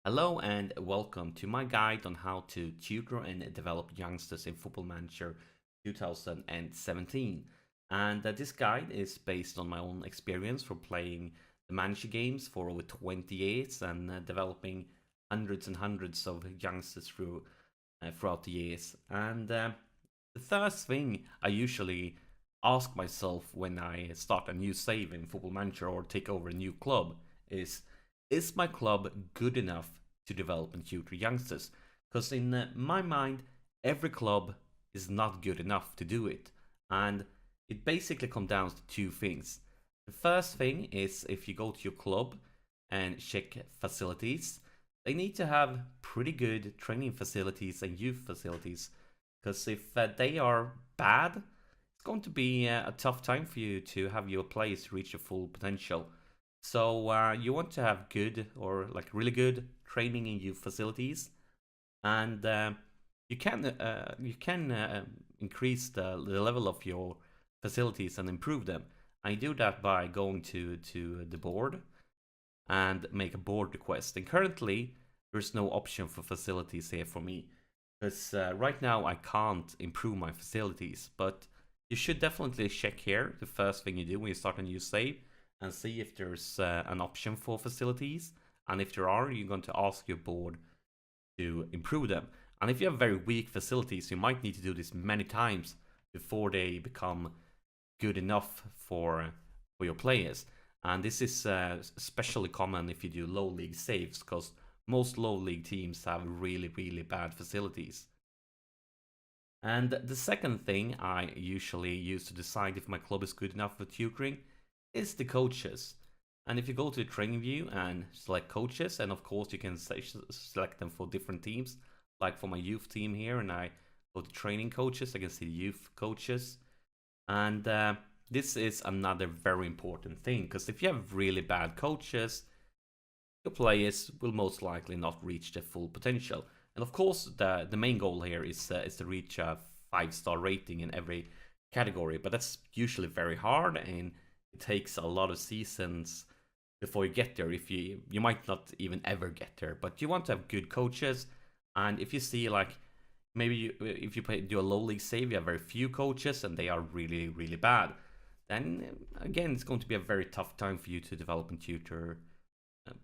Hello and welcome to my guide on how to tutor and develop youngsters in Football Manager 2017. And this guide is based on my own experience for playing the manager games for over 20 years and developing hundreds and hundreds of youngsters throughout the years. And the first thing I usually ask myself when I start a new save in Football Manager or take over a new club is my club good enough to develop and tutor youngsters? Because in my mind, every club is not good enough to do it. And it basically comes down to two things. The first thing is if you go to your club and check facilities, they need to have pretty good training facilities and youth facilities. Because if they are bad, it's going to be a tough time for you to have your players reach their full potential. So you want to have good or like really good training in youth facilities, and you can increase the level of your facilities and improve them. I do that by going to the board and make a board request. And currently, there's no option for facilities here for me because right now I can't improve my facilities. But you should definitely check here the first thing you do when you start a new save and see if there's an option for facilities. And if there are, you're going to ask your board to improve them. And if you have very weak facilities, you might need to do this many times before they become good enough for your players. And this is especially common if you do low league saves, because most low league teams have really, really bad facilities. And the second thing I usually use to decide if my club is good enough for tutoring is the coaches. And if you go to the training view and select coaches, and of course you can select them for different teams, like for my youth team here, and I go to training coaches, I can see the youth coaches. And this is another very important thing, because if you have really bad coaches, your players will most likely not reach their full potential. And of course, the main goal here is to reach a 5-star rating in every category, but that's usually very hard, and it takes a lot of seasons before you get there. If you might not even ever get there, but you want to have good coaches. And if you see like maybe if you do a low league save, you have very few coaches and they are really, really bad, then again it's going to be a very tough time for you to develop and tutor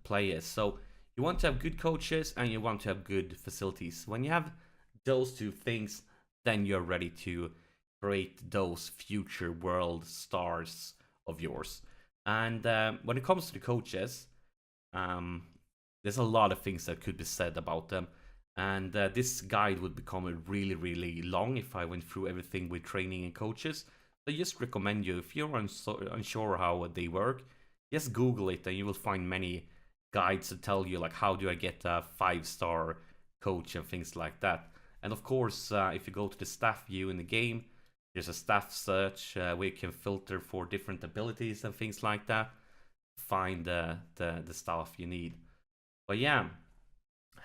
players. So you want to have good coaches and you want to have good facilities. When you have those two things, then you're ready to create those future world stars of yours. And when it comes to the coaches, there's a lot of things that could be said about them. And this guide would become really, really long if I went through everything with training and coaches. So I just recommend you, if you're unsure how they work, just Google it and you will find many guides that tell you like how do I get a 5-star coach and things like that. And of course, if you go to the staff view in the game, there's a staff search where you can filter for different abilities and things like that. Find the staff you need. But yeah,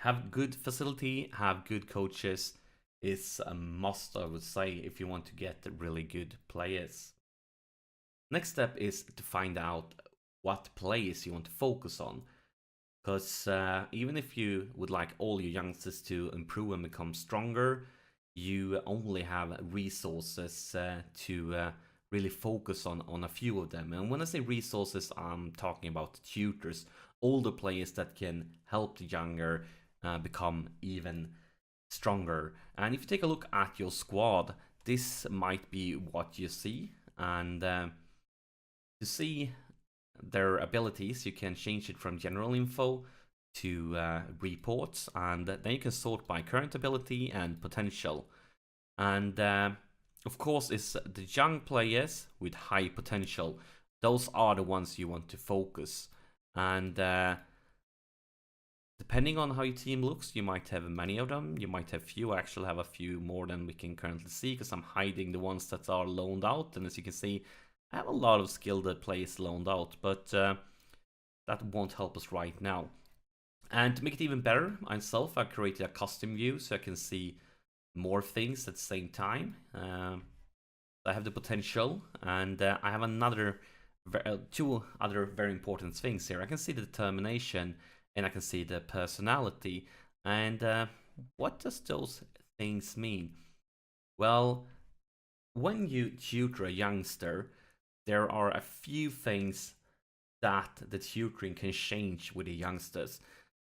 have good facility, have good coaches is a must, I would say, if you want to get really good players. Next step is to find out what players you want to focus on. Because even if you would like all your youngsters to improve and become stronger, you only have resources to really focus on a few of them. And when I say resources, I'm talking about tutors, older players that can help the younger become even stronger. And if you take a look at your squad, this might be what you see. And to see their abilities, you can change it from general info to reports, and then you can sort by current ability and potential. And of course, it's the young players with high potential. Those are the ones you want to focus. And depending on how your team looks, you might have many of them. You might have few. I actually have a few more than we can currently see because I'm hiding the ones that are loaned out. And as you can see, I have a lot of skilled players loaned out, but that won't help us right now. And to make it even better, myself, I created a custom view so I can see more things at the same time. I have the potential, and I have two other very important things here. I can see the determination and I can see the personality. And what does those things mean? Well, when you tutor a youngster, there are a few things that the tutoring can change with the youngsters.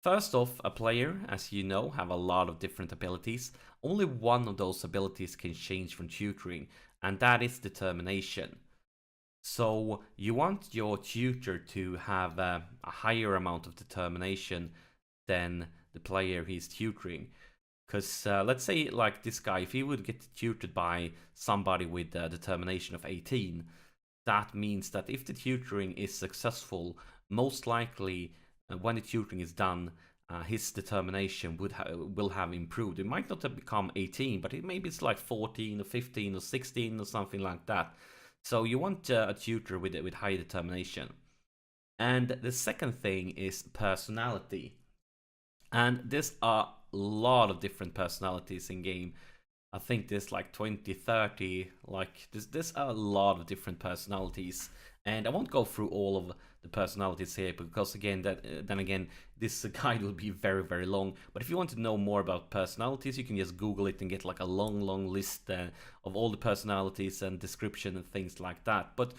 First off, a player, as you know, have a lot of different abilities. Only one of those abilities can change from tutoring, and that is determination. So you want your tutor to have a higher amount of determination than the player he's tutoring. Because let's say like this guy, if he would get tutored by somebody with a determination of 18, that means that if the tutoring is successful, most likely when the tutoring is done, his determination will have improved. It might not have become 18, but maybe it's like 14 or 15 or 16 or something like that. So you want a tutor with high determination. And the second thing is personality. And there's a lot of different personalities in game. I think there's like 20, 30, like there's a lot of different personalities. And I won't go through all of the personalities here because again, then again, this guide will be very, very long. But if you want to know more about personalities, you can just Google it and get like a long list of all the personalities and description and things like that. But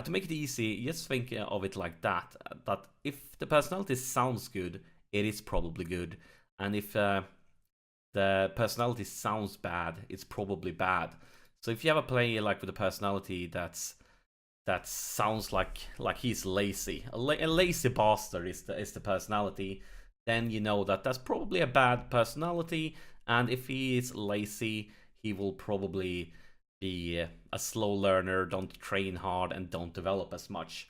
to make it easy, just think of it like that. That if the personality sounds good, it is probably good. And if the personality sounds bad, it's probably bad. So if you have a player like with a personality that sounds like he's lazy, a lazy bastard is the personality, then you know that that's probably a bad personality. And if he is lazy, he will probably be a slow learner, don't train hard, and don't develop as much.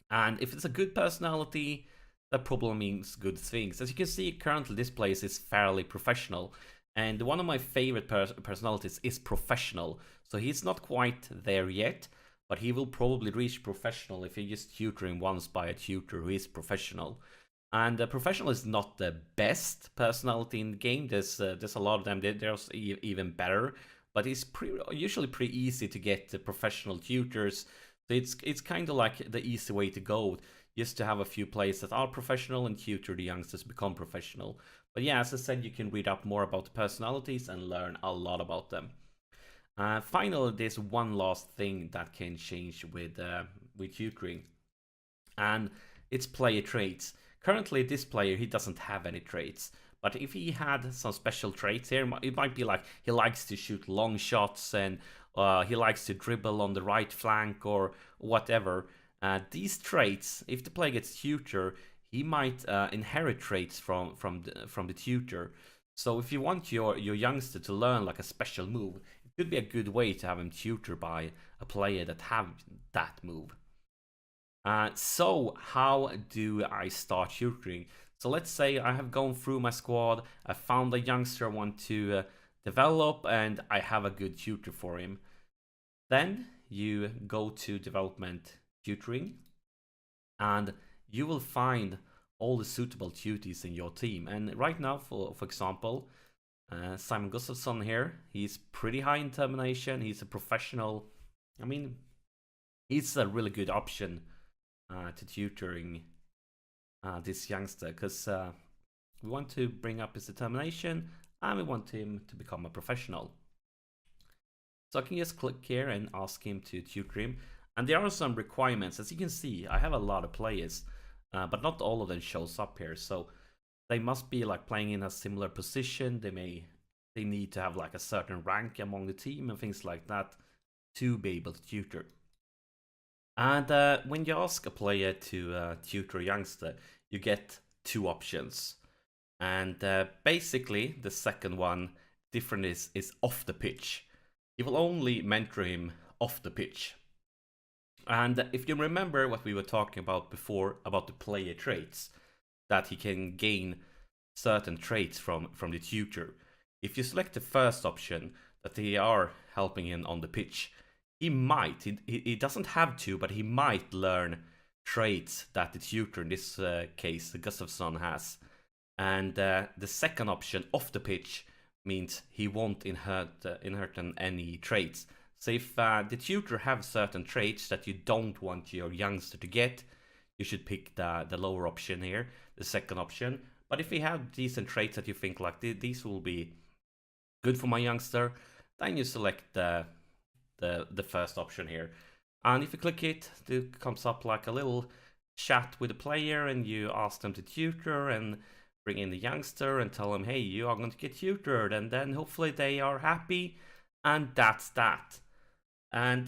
And if it's a good personality, that probably means good things. As you can see, currently this place is fairly professional, and one of my favorite personalities is professional. So he's not quite there yet, but he will probably reach professional if you just tutor him once by a tutor who is professional. And professional is not the best personality in the game. There's a lot of them. There's even better, but it's usually pretty easy to get professional tutors. So it's kind of like the easy way to go, just to have a few players that are professional and tutor the youngsters become professional. But yeah, as I said, you can read up more about the personalities and learn a lot about them. Finally, there's one last thing that can change with tutoring, and it's player traits. Currently, this player, he doesn't have any traits. But if he had some special traits here, it might be like he likes to shoot long shots and he likes to dribble on the right flank or whatever. These traits, if the player gets tutor, he might inherit traits from the tutor. So if you want your youngster to learn like a special move, it could be a good way to have him tutor by a player that have that move. So how do I start tutoring? So let's say I have gone through my squad, I found a youngster I want to develop, and I have a good tutor for him. Then you go to development tutoring, and you will find all the suitable tutors in your team. And right now, for example, Simon Gustafsson here, he's pretty high in determination, he's a professional. I mean, he's a really good option to tutoring this youngster, because we want to bring up his determination and we want him to become a professional. So I can just click here and ask him to tutor him. And there are some requirements. As you can see, I have a lot of players, but not all of them shows up here. So they must be like playing in a similar position. They need to have like a certain rank among the team and things like that to be able to tutor. And when you ask a player to tutor a youngster, you get two options. And basically, the second one different is off the pitch. You will only mentor him off the pitch. And if you remember what we were talking about before about the player traits, that he can gain certain traits from the tutor. If you select the first option, that they are helping him on the pitch, he might, he doesn't have to, but he might learn traits that the tutor, in this case, Gustafsson, has. And the second option, off the pitch, means he won't inherit any traits. So if the tutor have certain traits that you don't want your youngster to get, you should pick the lower option here. the second option. But if you have decent traits that you think like these will be good for my youngster, then you select the first option here. And if you click it, it comes up like a little chat with the player, and you ask them to tutor and bring in the youngster and tell them, hey, you are going to get tutored, and then hopefully they are happy, and that's that. And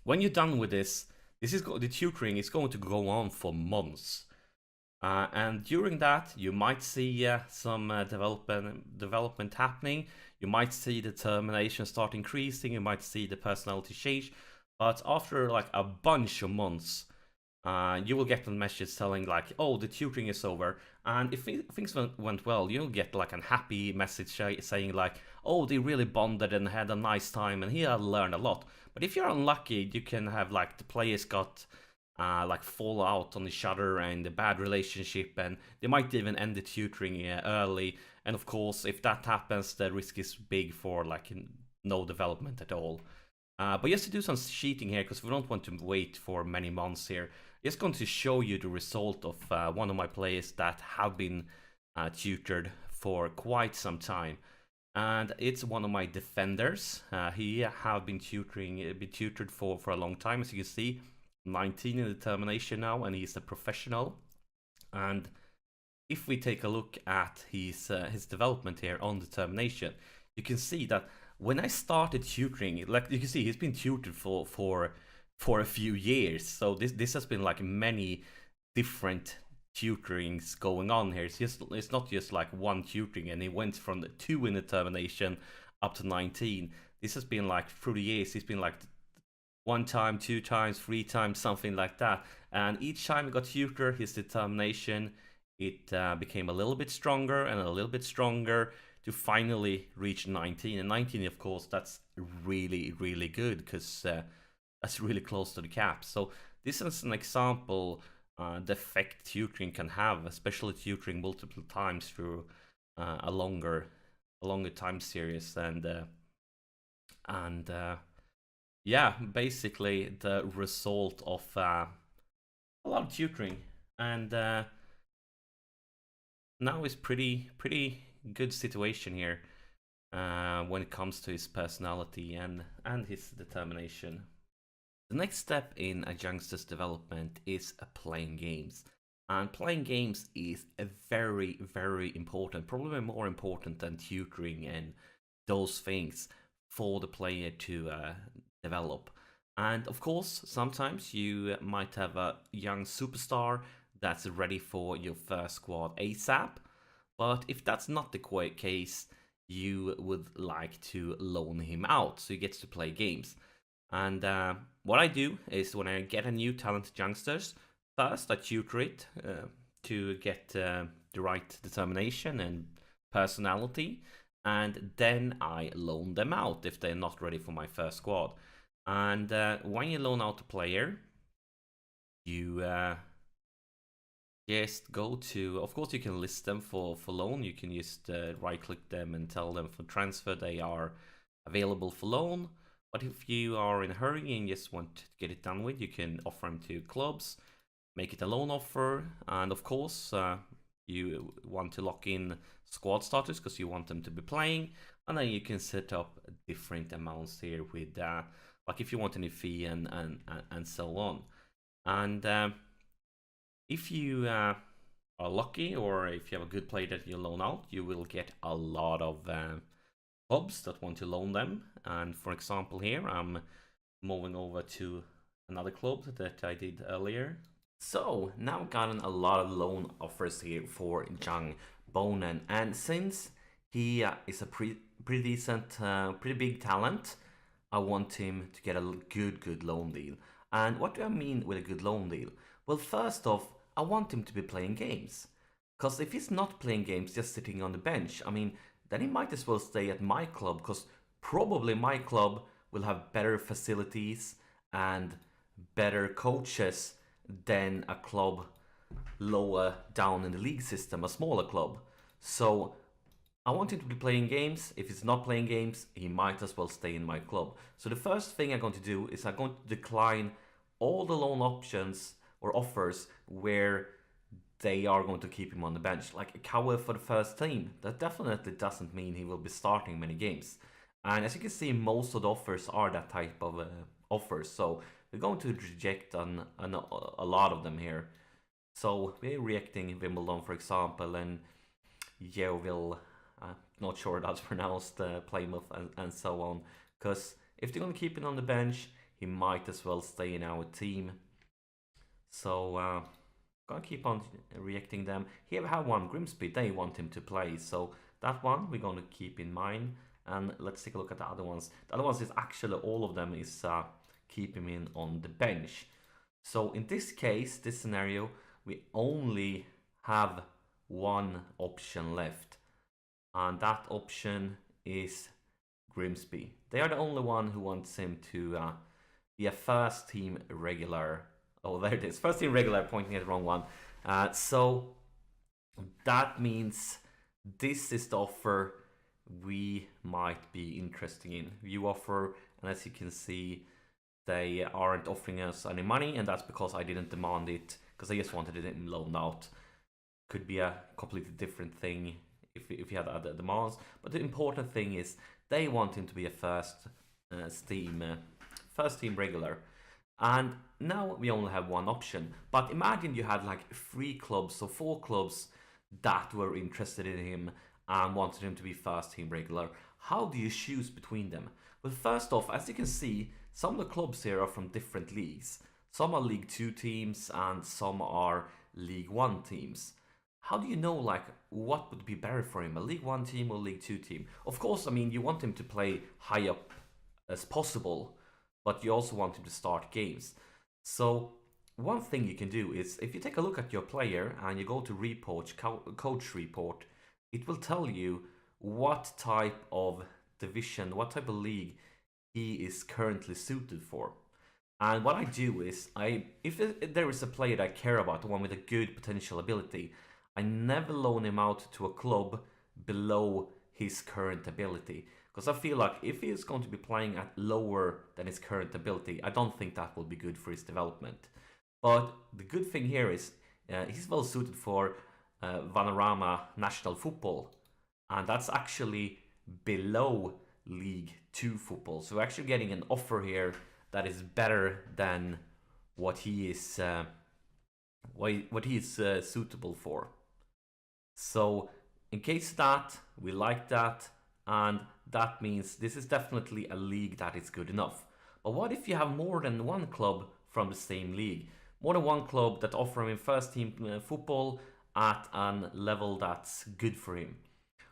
when you're done with this, the tutoring is going to go on for months. And during that, you might see some development happening. You might see determination start increasing. You might see the personality change. But after like a bunch of months, you will get a message telling like, oh, the tutoring is over. And if things went well, you'll get like a happy message saying like, oh, they really bonded and had a nice time and he had learned a lot. But if you're unlucky, you can have like the players got like fall out on each other and a bad relationship, and they might even end the tutoring early. And of course, if that happens, the risk is big for like no development at all. But just to do some cheating here, because we don't want to wait for many months here, just going to show you the result of one of my players that have been tutored for quite some time. And it's one of my defenders. He have been tutored for a long time, as you can see. 19 in determination now, and he's a professional. And if we take a look at his development here on determination, you can see that when I started tutoring, like you can see, he's been tutored for a few years. So this has been like many different tutorings going on here. It's not just like one tutoring, and he went from the 2 in determination up to 19. This has been like through the years. He's been like 1 time, 2 times, 3 times, something like that. And each time he got tutored, his determination, it became a little bit stronger and a little bit stronger to finally reach 19. And 19, of course, that's really, really good, because that's really close to the cap. So this is an example the effect tutoring can have, especially tutoring multiple times through a longer time series. And yeah, basically the result of a lot of tutoring. And now is pretty good situation here when it comes to his personality and his determination. The next step in a youngster's development is playing games. And playing games is very, very important, probably more important than tutoring and those things for the player to develop. And of course, sometimes you might have a young superstar that's ready for your first squad ASAP. But if that's not the case, you would like to loan him out so he gets to play games. And what I do is, when I get a new talented youngsters, first I tutor it to get the right determination and personality, and then I loan them out if they're not ready for my first squad. And when you loan out a player, you just go to, of course you can list them for loan. You can just right click them and tell them for transfer they are available for loan. But if you are in a hurry and just want to get it done with, you can offer them to clubs, make it a loan offer, and of course you want to lock in squad starters because you want them to be playing, and then you can set up different amounts here with like if you want any fee and so on. And if you are lucky, or if you have a good player that you loan out, you will get a lot of clubs that want to loan them. And for example, here I'm moving over to another club that I did earlier. So now I've gotten a lot of loan offers here for Jung Bonen, and since he is a pretty decent, pretty big talent, I want him to get a good loan deal. And what do I mean with a good loan deal? Well, first off, I want him to be playing games. Because if he's not playing games, just sitting on the bench, I mean, then he might as well stay at my club, because probably my club will have better facilities and better coaches than a club lower down in the league system, a smaller club. So I want him to be playing games. If he's not playing games, he might as well stay in my club. So the first thing I'm going to do is I'm going to decline all the loan options or offers where they are going to keep him on the bench. Like a Kawa for the first team, that definitely doesn't mean he will be starting many games. And as you can see, most of the offers are that type of offers. So we're going to reject a lot of them here. So we're rejecting Wimbledon, for example, and Yeovil, not sure that's pronounced, Plymouth, and so on. Because if they're going to keep him on the bench, he might as well stay in our team. So gonna keep on reacting them. Here we have one, Grimsby, they want him to play, so that one we're gonna keep in mind. And let's take a look at the other ones. The other ones is actually all of them is keep him in on the bench. So in this case, this scenario, we only have one option left, and that option is Grimsby. They are the only one who wants him to be a first team regular. Oh, there it is. First team regular, pointing at the wrong one. So that means this is the offer we might be interested in. View offer, and as you can see, they aren't offering us any money, and that's because I didn't demand it, because I just wanted it in loan out. Could be a completely different thing if you had other demands, but the important thing is they want him to be a first team regular. And now we only have one option. But imagine you had like 3 clubs or 4 clubs that were interested in him and wanted him to be first team regular. How do you choose between them? Well, first off, as you can see, some of the clubs here are from different leagues. Some are League 2 teams and some are League 1 teams. How do you know like what would be better for him, a League 1 team or League 2 team? Of course, I mean, you want him to play high up as possible, but you also want him to start games. So one thing you can do is, if you take a look at your player and you go to report, coach report, it will tell you what type of division, what type of league he is currently suited for. And what I do is, if there is a player that I care about, the one with a good potential ability, I never loan him out to a club below his current ability. Because I feel like if he's going to be playing at lower than his current ability, I don't think that will be good for his development. But the good thing here is he's well suited for Vanarama National Football. And that's actually below League 2 football. So we're actually getting an offer here that is better than what he is suitable for. So in case that, we like that, and that means this is definitely a league that is good enough. But what if you have more than one club from the same league? More than one club that offer him first team football at a level that's good for him?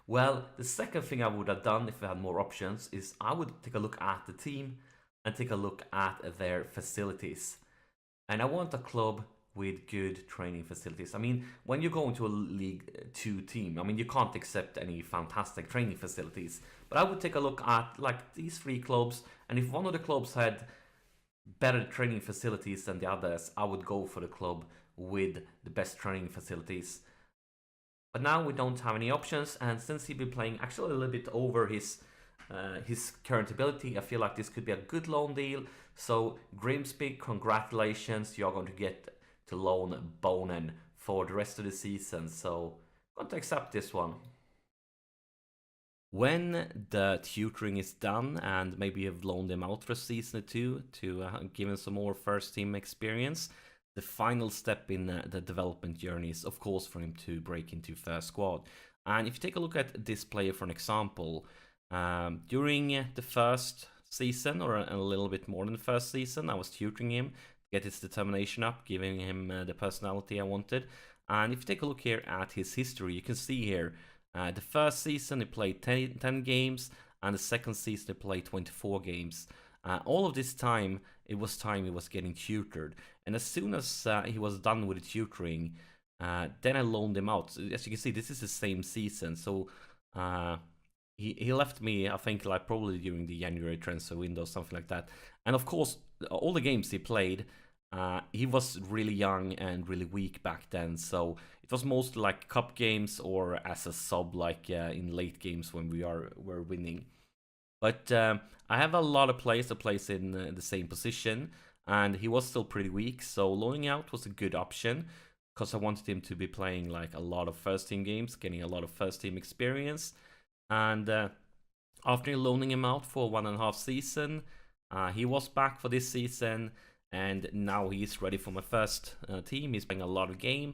Well, the second thing I would have done if I had more options is I would take a look at the team and take a look at their facilities. And I want a club with good training facilities. I mean, when you go into a League 2 team, I mean, you can't accept any fantastic training facilities. But I would take a look at like these 3 clubs, and if one of the clubs had better training facilities than the others, I would go for the club with the best training facilities. But now we don't have any options, and since he'll be playing actually a little bit over his current ability, I feel like this could be a good loan deal. So Grimsby, congratulations, you're going to get to loan Bonen for the rest of the season. So I'm going to accept this one. When the tutoring is done and maybe you've loaned him out for a season or 2 to give him some more first team experience, the final step in the development journey is of course for him to break into first squad. And if you take a look at this player for an example, during the first season, or a little bit more than the first season, I was tutoring him, get his determination up, giving him the personality I wanted. And if you take a look here at his history, you can see here, the first season he played 10 games, and the second season he played 24 games. All of this time, it was time he was getting tutored. And as soon as he was done with the tutoring, then I loaned him out. So as you can see, this is the same season. So he left me, I think, like probably during the January transfer window, something like that. And of course, all the games he played, he was really young and really weak back then. So it was mostly like cup games or as a sub, like in late games when were winning. But I have a lot of players that plays in the same position, and he was still pretty weak. So loaning out was a good option. because I wanted him to be playing like a lot of first team games, getting a lot of first team experience. And after loaning him out for 1.5 season, he was back for this season, and now he's ready for my first team. He's playing a lot of games,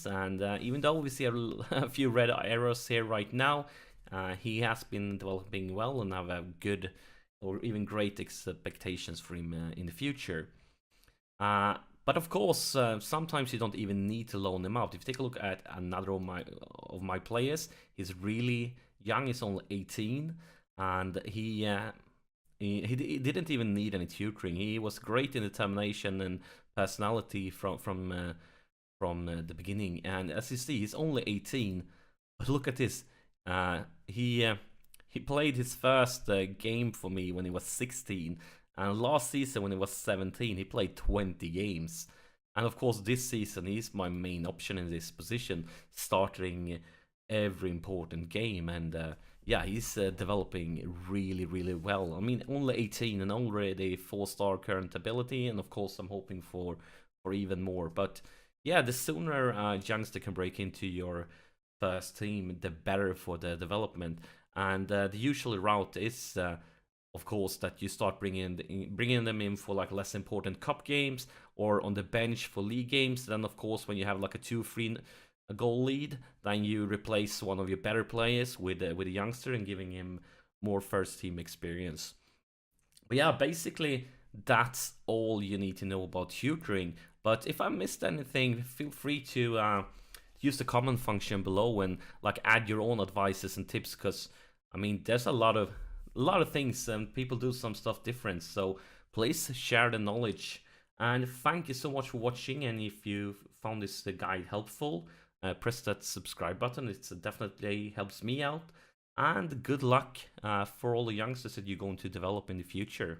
and even though we see a few red arrows here right now, he has been developing well, and have a good or even great expectations for him in the future. But of course, sometimes you don't even need to loan him out. If you take a look at another of my players, he's really young. He's only 18, and he didn't even need any tutoring. He was great in determination and personality from the beginning. And as you see, he's only 18. But look at this. He played his first game for me when he was 16. And last season, when he was 17, he played 20 games. And of course, this season, he's my main option in this position, starting every important game. And yeah, he's developing really, really well. I mean, only 18 and already 4-star current ability. And of course, I'm hoping for even more. But yeah, the sooner a youngster can break into your first team, the better for the development. And the usual route is, of course, that you start bringing them in for like less important cup games or on the bench for league games. Then, of course, when you have like a 2-3 goal lead, then you replace one of your better players with a youngster and giving him more first team experience. But yeah, basically that's all you need to know about tutoring. But if I missed anything, feel free to use the comment function below and like add your own advices and tips, because I mean there's a lot of things and people do some stuff different. So please share the knowledge. And thank you so much for watching. And if you found this guide helpful, press that subscribe button. It definitely helps me out. And good luck for all the youngsters that you're going to develop in the future.